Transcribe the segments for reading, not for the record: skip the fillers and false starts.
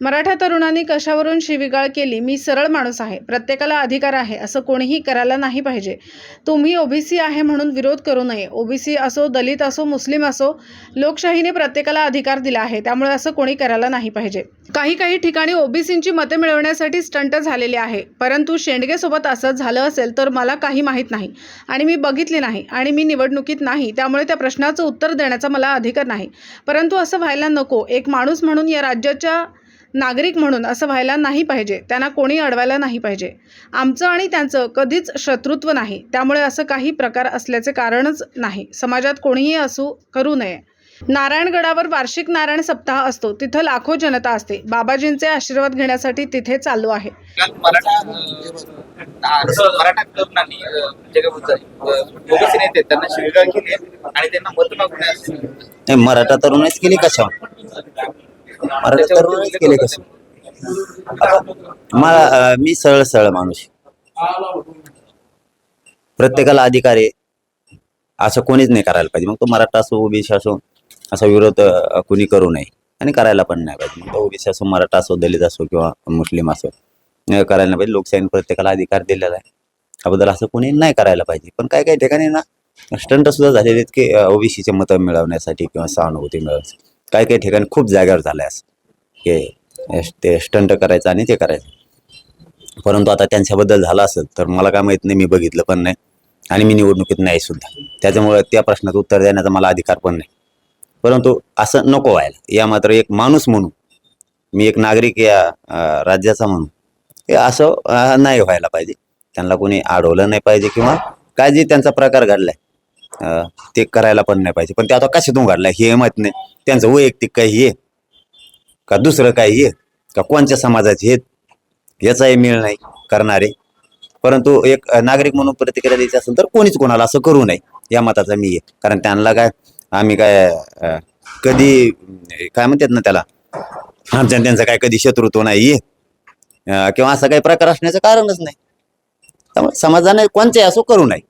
मराठा तरुणांनी कशावरून शिवीगाळ केली? मी सरळ माणूस आहे. प्रत्येकाला अधिकार आहे. असं कोणीही करायला नाही पाहिजे. तुम्ही ओबीसी आहे म्हणून विरोध करू नये. ओबीसी असो, दलित असो, मुस्लिम असो, लोकशाहीने प्रत्येकाला अधिकार दिला आहे. त्यामुळे असं कोणी करायला नाही पाहिजे. काही ठिकाणी ओबीसींची मते मिळवण्यासाठी स्टंट झालेले आहे. परंतु शेंडगेसोबत असं झालं असेल तर मला काही माहीत नाही आणि मी बघितले नाही आणि मी निवडणुकीत नाही. त्यामुळे त्या प्रश्नाचं उत्तर देण्याचा मला अधिकार नाही. परंतु असं व्हायला नको. एक माणूस म्हणून, या राज्याच्या नागरिक म्हणून असं व्हायला नाही पाहिजे. त्यांना कोणी अडवायला नाही पाहिजे. आमचं आणि त्यांचं कधीच शत्रुत्व नाही. त्यामुळे असं काही प्रकार असल्याचे कारणच नाही. समाजात कोणीही असू करू नये. नारायणगडावर वार्षिक नारायण सप्ताह असतो. तिथं लाखो जनता असते. बाबाजींचे आशीर्वाद घेण्यासाठी तिथे चाललो आहे. मराठा तरुणांनी ओबीसी नेते त्यांना शिवीगाळ केली आणि त्यांना मत मागून नाही, मराठा तरुणच केली कशावर? मराठा तरुणच केली कशावर? मला मी सरळ माणूस आहे. प्रत्येकाला अधिकार आहे असं कोणीच नाही करायला पाहिजे. मग तो मराठा असो, ओबीसी असो, असा विरोध कोणी करू नये आणि करायला पण नाही पाहिजे. मग तो ओबीसी असो, मराठा असो, दलित असो किंवा मुस्लिम असो, करायला नाही पाहिजे. लोकशाहीने प्रत्येकाला अधिकार दिलेला आहे. त्याबद्दल असं कोणी नाही करायला पाहिजे. पण काही ठिकाणी ना स्टंट सुद्धा झालेले आहेत की ओबीसीचे मतं मिळवण्यासाठी किंवा सहानुभूती मिळवण्यासाठी. काही ठिकाणी खूप जागेवर झालंय असं की ते स्टंट करायचं आणि ते करायचं. परंतु आता त्यांच्याबद्दल झालं असेल तर मला काय माहित नाही, मी बघितलं पण नाही आणि मी निवडणुकीत नाही सुद्धा. त्याच्यामुळे त्या प्रश्नाचं उत्तर देण्याचा मला अधिकार पण नाही. परंतु असं नको व्हायला. या मात्र एक माणूस म्हणून, मी एक नागरिक या राज्याचा म्हणून, हे असं नाही व्हायला पाहिजे. त्यांना कोणी अडवलं नाही पाहिजे किंवा काय जे त्यांचा प्रकार घडलाय ते करायला पण नाही पाहिजे. पण ते आता कशातून घडलाय हे माहित नाही. त्यांचं वैयक्तिक काही आहे का दुसरं काही आहे का कोणत्या समाजाचे आहेत याचाही मेळ नाही करणारे. परंतु एक नागरिक म्हणून प्रतिक्रिया द्यायची असेल तर कोणीच कोणाला असं करू नये या मताचा मी आहे. कारण त्यांना काय आम्ही काय कधी काय म्हणतात ना त्याला, आमच्या त्यांचं काय कधी शत्रुत्व नाही आहे किंवा असा काही प्रकार असण्याचं कारणच नाही. त्यामुळे समाजाने कोणत्याही असो करू नये.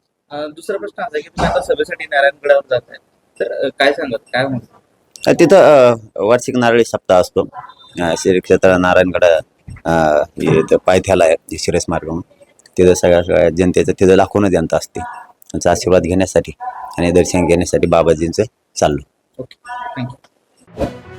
दुसरा प्रश्न असा की तुम्ही आता सभेसाठी नारायणगडावर जात आहे, तर काय सांगत काय म्हणतो? तिथं वार्षिक नारळी सप्ताह असतो. श्री क्षेत्र नारायणगड पायथ्याला आहे शिरस मार्ग म्हणून. तिथं सगळ्या जनतेचं तिथं लाखोनं जनता असते. त्यांचा आशीर्वाद घेण्यासाठी आणि दर्शन घेण्यासाठी बाबाजींचं चाललो. Okay, thank you.